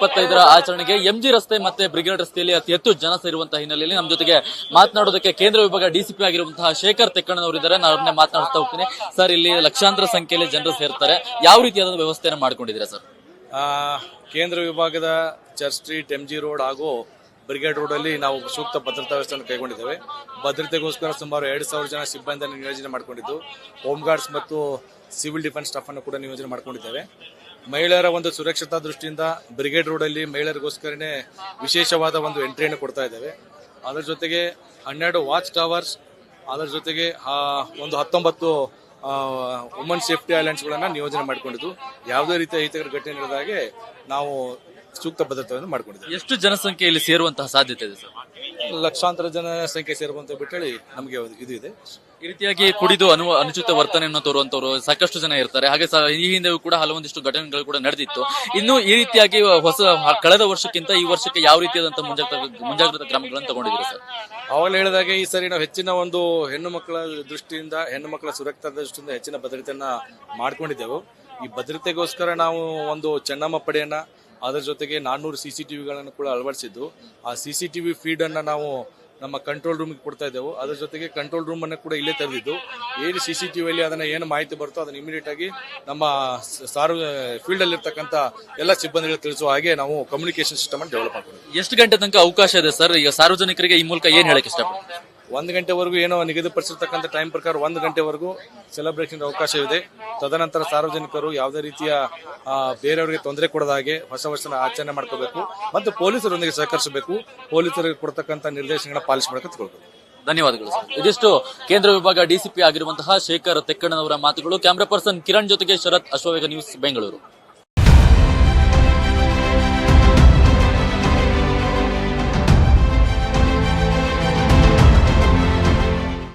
25ರ ಆಚರಣೆಗೆ ಎಂಜಿ ರಸ್ತೆ ಮತ್ತೆ ಬ್ರಿಗೇಡ್ ರಸ್ತೆಯಲ್ಲಿ ಅತಿ ಹೆಚ್ಚು ಜನ ಸೇರುವಂತಹ ಹಿನ್ನೆಲೆಯಲ್ಲಿ ನಮ್ಮ ಜೊತೆಗೆ ಮಾತನಾಡೋದಕ್ಕೆ ಕೇಂದ್ರ ವಿಭಾಗ ಡಿಸಿಪಿ ಆಗಿರುವಂತಹ ಶೇಖರ್ ತೆಕ್ಕಣ್ಣನವರಿದ್ದಾರೆ. ನಾನು ಅವ್ರನ್ನೇ ಮಾತನಾಡ್ತಾ ಹೋಗ್ತೀನಿ. ಸರ್, ಇಲ್ಲಿ ಲಕ್ಷಾಂತರ ಸಂಖ್ಯೆಯಲ್ಲಿ ಜನರು ಸೇರ್ತಾರೆ, ಯಾವ ರೀತಿಯಾದ ವ್ಯವಸ್ಥೆಯನ್ನು ಮಾಡ್ಕೊಂಡಿದ್ದೀರಾ ಸರ್? ಕೇಂದ್ರ ವಿಭಾಗದ ಚರ್ಚ್ ಸ್ಟ್ರೀಟ್, ಎಂಜಿ ರೋಡ್ ಹಾಗೂ ಬ್ರಿಗೇಡ್ ರೋಡ್ ಅಲ್ಲಿ ನಾವು ಸೂಕ್ತ ಭದ್ರತಾ ವ್ಯವಸ್ಥೆಯನ್ನು ಕೈಗೊಂಡಿದ್ದೇವೆ. ಭದ್ರತೆಗೋಸ್ಕರ ಸುಮಾರು 2000 ಜನ ಸಿಬ್ಬಂದಿಯನ್ನು ನಿಯೋಜನೆ ಮಾಡಿಕೊಂಡಿದ್ದು, ಹೋಮ್ ಗಾರ್ಡ್ಸ್ ಮತ್ತು ಸಿವಿಲ್ ಡಿಫೆನ್ಸ್ ಸ್ಟಾಫ್ ಅನ್ನು ಕೂಡ ನಿಯೋಜನೆ ಮಾಡಿಕೊಂಡಿದ್ದೇವೆ. ಮಹಿಳೆಯರ ಒಂದು ಸುರಕ್ಷತಾ ದೃಷ್ಟಿಯಿಂದ ಬ್ರಿಗೇಡ್ ರೋಡ್ ಅಲ್ಲಿ ಮಹಿಳೆಯರಿಗೋಸ್ಕರನೇ ವಿಶೇಷವಾದ ಒಂದು ಎಂಟ್ರಿಯನ್ನು ಕೊಡ್ತಾ ಇದ್ದೇವೆ. ಅದರ ಜೊತೆಗೆ 12 ವಾಚ್ ಟವರ್ಸ್, ಅದರ ಜೊತೆಗೆ ಒಂದು 19 ವುಮನ್ ಸೇಫ್ಟಿ ಐಲ್ಯಾಂಡ್ಸ್ ಗಳನ್ನ ನಿಯೋಜನೆ ಮಾಡಿಕೊಂಡಿದ್ದು, ಯಾವುದೇ ರೀತಿಯ ಅಹಿತಕರ ಘಟನೆ ನಡೆದಾಗೆ ನಾವು ಸೂಕ್ತ ಭದ್ರತೆಯನ್ನು ಮಾಡಿಕೊಂಡಿದ್ದೇವೆ. ಎಷ್ಟು ಜನಸಂಖ್ಯೆ ಇಲ್ಲಿ ಸೇರುವಂತಹ ಸಾಧ್ಯತೆ ಇದೆ ಸರ್? ಲಕ್ಷಾಂತರ ಜನ ಸಂಖ್ಯೆ ಸೇರುವಂತ ಬಿಟ್ಟಳಿ ನಮಗೆ ಇದು ಇದೆ. ಈ ರೀತಿಯಾಗಿ ಕುಡಿದು ಅನುಚಿತ ವರ್ತನೆಯನ್ನು ತೋರುವಂತವರು ಸಾಕಷ್ಟು ಜನ ಇರ್ತಾರೆ. ಹಾಗೆ ಈ ಹಿಂದೆ ಕೂಡ ಹಲವೊಂದಿಷ್ಟು ಘಟನೆಗಳು ಕೂಡ ನಡೆದಿತ್ತು. ಇನ್ನು ಈ ರೀತಿಯಾಗಿ ಕಳೆದ ವರ್ಷಕ್ಕಿಂತ ಈ ವರ್ಷಕ್ಕೆ ಯಾವ ರೀತಿಯಾದಂತಹ ಮುಂಜಾಗ್ರತಾ ಕ್ರಮಗಳನ್ನು ತಗೊಂಡಿದ್ದೀರಾ ಸರ್? ಅವಾಗಲೇ ಹೇಳಿದಾಗೆ ಈ ಸರಿ ನಾವು ಹೆಚ್ಚಿನ ಒಂದು ಹೆಣ್ಣು ಮಕ್ಕಳ ಸುರಕ್ಷತಾ ದೃಷ್ಟಿಯಿಂದ ಹೆಚ್ಚಿನ ಭದ್ರತೆಯನ್ನ ಮಾಡ್ಕೊಂಡಿದ್ದೆವು. ಈ ಭದ್ರತೆಗೋಸ್ಕರ ನಾವು ಒಂದು ಚೆನ್ನಮ್ಮ ಪಡೆಯನ್ನ, ಅದರ ಜೊತೆಗೆ 400 CCTVಗಳನ್ನು ಕೂಡ ಅಳವಡಿಸಿದ್ದು, ಆ CCTV ಫೀಡ್ ಅನ್ನ ನಾವು ನಮ್ಮ ಕಂಟ್ರೋಲ್ ರೂಮ್ ಕೊಡ್ತಾ ಇದ್ದೆವು. ಅದರ ಜೊತೆಗೆ ಕಂಟ್ರೋಲ್ ರೂಮ್ ಅನ್ನು ಕೂಡ ಇಲ್ಲೇ ತೆರೆದಿದ್ದು, ಏನು CCTVಯಲ್ಲಿ ಅದನ್ನ ಏನು ಮಾಹಿತಿ ಬರುತ್ತೋ ಅದನ್ನ ಇಮಿಡಿಯೇಟ್ ಆಗಿ ನಮ್ಮ ಫೀಲ್ಡ್ ಅಲ್ಲಿ ಇರ್ತಕ್ಕಂಥ ಎಲ್ಲ ಸಿಬ್ಬಂದಿಗಳು ತಿಳಿಸುವ ಹಾಗೆ ನಾವು ಕಮ್ಯುನಿಕೇಶನ್ ಸಿಸ್ಟಮ್ ಅನ್ನು ಡೆವಲಪ್ ಮಾಡ್ಕೊಂಡಿದ್ದೀವಿ. ಎಷ್ಟು ಗಂಟೆ ತನಕ ಅವಕಾಶ ಇದೆ ಸರ್? ಈಗ ಸಾರ್ವಜನಿಕರಿಗೆ ಈ ಮೂಲಕ ಏನ್ ಹೇಳಕ್ ಇಷ್ಟಪಡ್ತೀವಿ? 1 ಗಂಟೆವರೆಗೂ ಏನೋ ನಿಗದಿಪಡಿಸಿರ್ತಕ್ಕಂಥ ಟೈಮ್ ಪ್ರಕಾರ 1 ಗಂಟೆವರೆಗೂ ಸೆಲೆಬ್ರೇಷನ್ ಅವಕಾಶ ಇದೆ. ತದನಂತರ ಸಾರ್ವಜನಿಕರು ಯಾವುದೇ ರೀತಿಯ ಬೇರೆಯವರಿಗೆ ತೊಂದರೆ ಕೊಡದ ಹಾಗೆ ಹೊಸ ವರ್ಷನ ಆಚರಣೆ ಮಾಡ್ಕೋಬೇಕು ಮತ್ತು ಪೊಲೀಸರೊಂದಿಗೆ ಸಹಕರಿಸಬೇಕು. ಪೊಲೀಸರಿಗೆ ಕೊಡ್ತಕ್ಕಂಥ ನಿರ್ದೇಶನಗಳನ್ನ ಪಾಲಿಸಬೇಕು. ಧನ್ಯವಾದಗಳು ಸರ್. ಇದಿಷ್ಟು ಕೇಂದ್ರ ವಿಭಾಗ ಡಿಸಿಪಿ ಆಗಿರುವಂತಹ ಶೇಖರ್ ತೆಕ್ಕಣ್ಣನವರ ಮಾತುಗಳು. ಕ್ಯಾಮರಾ ಪರ್ಸನ್ ಕಿರಣ್ ಜೊತೆಗೆ ಶರತ್, ಅಶ್ವವೇಗ ನ್ಯೂಸ್, ಬೆಂಗಳೂರು.